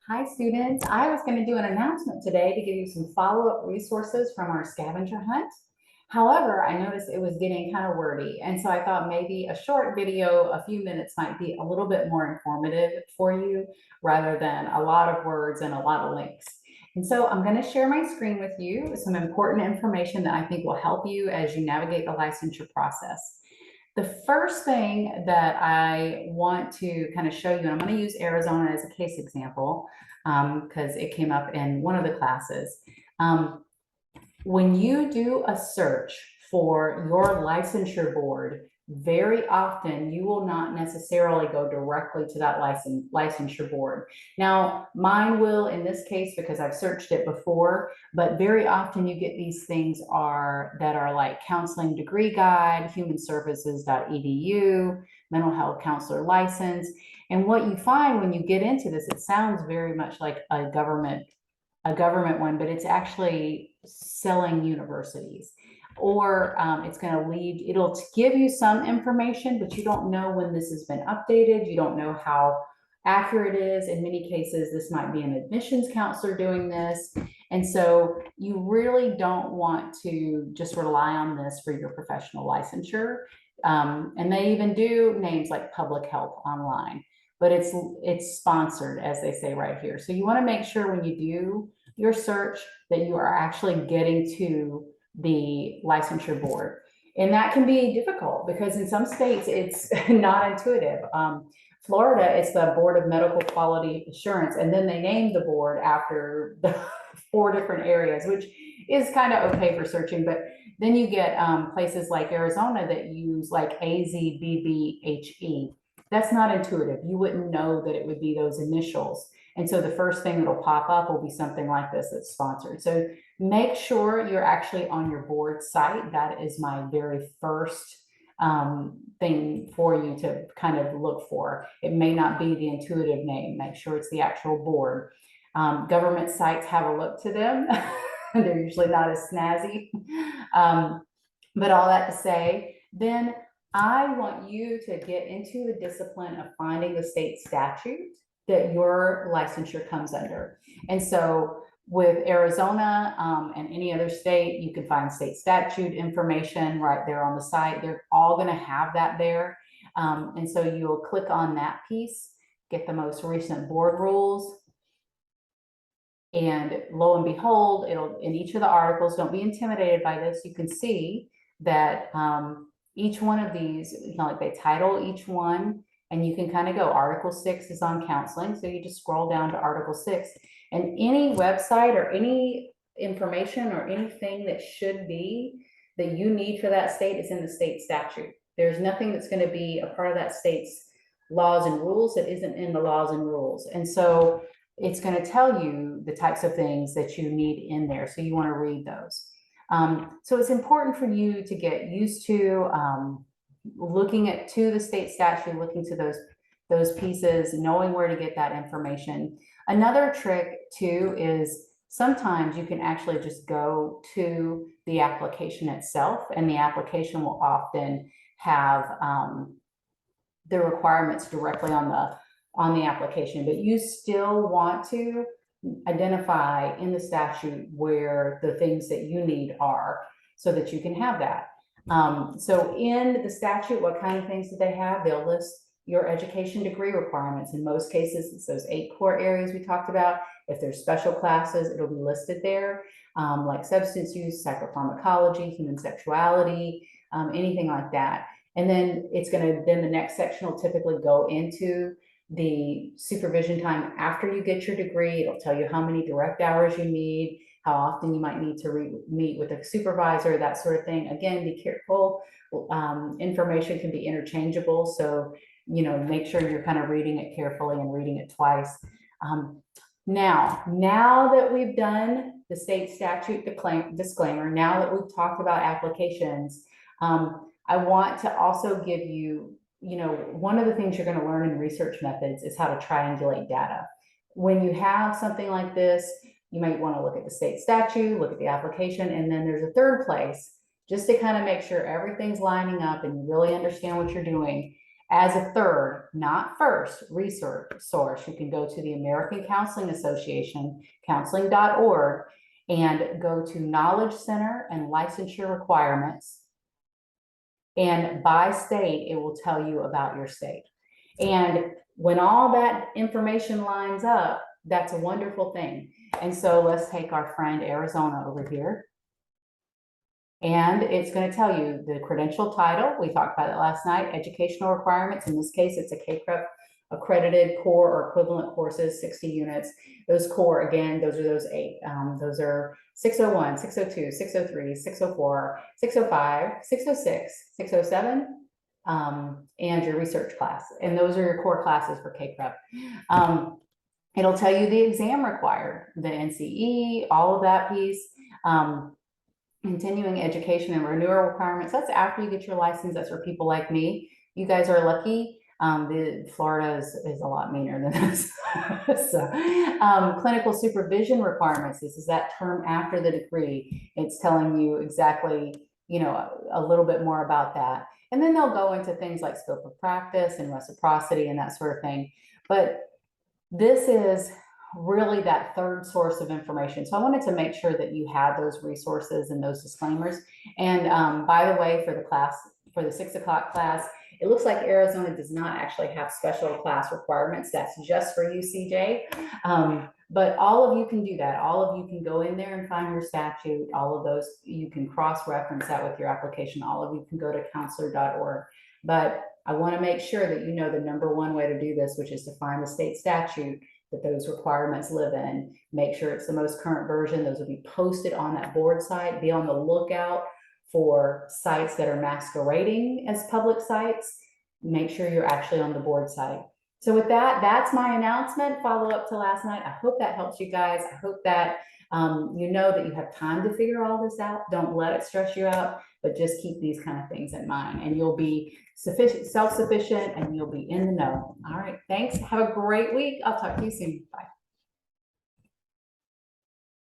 Hi, students. I was going to do an announcement today to give you some follow-up resources from our scavenger hunt. However, I noticed it was getting kind of wordy, and so I thought maybe a short video, a few minutes, might be a little bit more informative for you rather than a lot of words and a lot of links. And so I'm going to share my screen with you with some important information that I think will help you as you navigate the licensure process. The first thing that I want to kind of show you, and I'm going to use Arizona as a case example because it came up in one of the classes. When you do a search for your licensure board, very often you will not necessarily go directly to that licensure board. Now, mine will in this case because I've searched it before, but very often you get these things that are like counseling degree guide, humanservices.edu, mental health counselor license. And what you find when you get into this, it sounds very much like a government one, but it's actually selling universities. Or it's going to lead, it'll give you some information, but you don't know when this has been updated. You don't know how accurate it is. In many cases, this might be an admissions counselor doing this. And so you really don't want to just rely on this for your professional licensure. And they even do names like Public Health Online, but it's sponsored, as they say right here. So you want to make sure when you do your search that you are actually getting to the licensure board. And that can be difficult because in some states it's not intuitive. Florida, it's the Board of Medical Quality Assurance, and then they named the board after the 4 different areas, which is kind of okay for searching. But then you get places like Arizona that use like AZBBHE. That's not intuitive. You wouldn't know that it would be those initials. And so the first thing that'll pop up will be something like this that's sponsored. So make sure you're actually on your board site. That is my very first thing for you to kind of look for. It may not be the intuitive name. Make sure it's the actual board. Government sites, have a look to them. They're usually not as snazzy. But all that to say, then I want you to get into the discipline of finding the state statute that your licensure comes under. And so with Arizona and any other state, you can find state statute information right there on the site. They're all going to have that there. And so you'll click on that piece, get the most recent board rules. And lo and behold, it'll in each of the articles, don't be intimidated by this. You can see that each one of these, like they title each one, and you can kind of go. Article 6 is on counseling. So you just scroll down to Article 6, and any website or any information or anything that should be that you need for that state is in the state statute. There's nothing that's going to be a part of that state's laws and rules that isn't in the laws and rules. And so it's going to tell you the types of things that you need in there. So you want to read those. So it's important for you to get used to looking to the state statute, looking to those pieces, knowing where to get that information. Another trick too is sometimes you can actually just go to the application itself, and the application will often have the requirements directly on the application, but you still want to identify in the statute where the things that you need are so that you can have that. So in the statute, what kind of things do they have? They'll list your education degree requirements. In most cases, it's those 8 core areas we talked about. If there's special classes, it'll be listed there, like substance use, psychopharmacology, human sexuality, anything like that. And then then the next section will typically go into the supervision time after you get your degree. It'll tell you how many direct hours you need, how often you might need to meet with a supervisor, that sort of thing. Again, be careful. Information can be interchangeable. So, make sure you're kind of reading it carefully and reading it twice. Now that we've done the state statute disclaimer, now that we've talked about applications, I want to also give you, one of the things you're going to learn in research methods is how to triangulate data. When you have something like this, you might want to look at the state statute, look at the application, and then there's a third place just to kind of make sure everything's lining up and you really understand what you're doing. As a third, not first, research source, you can go to the American Counseling Association, counseling.org, and go to Knowledge Center and licensure requirements. And by state, it will tell you about your state. And when all that information lines up, that's a wonderful thing. And so let's take our friend Arizona over here. And it's going to tell you the credential title. We talked about it last night. Educational requirements. In this case, it's a KPREP accredited core or equivalent courses, 60 units. Those core, again, those are those 8. Those are 601, 602, 603, 604, 605, 606, 607, and your research class. And those are your core classes for KPREP. It'll tell you the exam required, the NCE, all of that piece. Continuing education and renewal requirements. That's after you get your license. That's for people like me. You guys are lucky. The Florida is a lot meaner than this. So, clinical supervision requirements. This is that term after the degree. It's telling you exactly, you know, a little bit more about that. And then they'll go into things like scope of practice and reciprocity and that sort of thing. But this is really that third source of information. So I wanted to make sure that you had those resources and those disclaimers. And by the way, for the class, for the 6 o'clock class, it looks like Arizona does not actually have special class requirements. That's just for you, CJ. But all of you can do that. All of you can go in there and find your statute. All of those, you can cross-reference that with your application. All of you can go to counselor.org. But I want to make sure that you know the number one way to do this, which is to find the state statute that those requirements live in. Make sure it's the most current version. Those will be posted on that board site. Be on the lookout for sites that are masquerading as public sites. Make sure you're actually on the board site. So with that, that's my announcement, follow up to last night. I hope that helps you guys. I hope that you know that you have time to figure all this out. Don't let it stress you out, but just keep these kind of things in mind and you'll be self-sufficient and you'll be in the know. All right, thanks. Have a great week. I'll talk to you soon. Bye.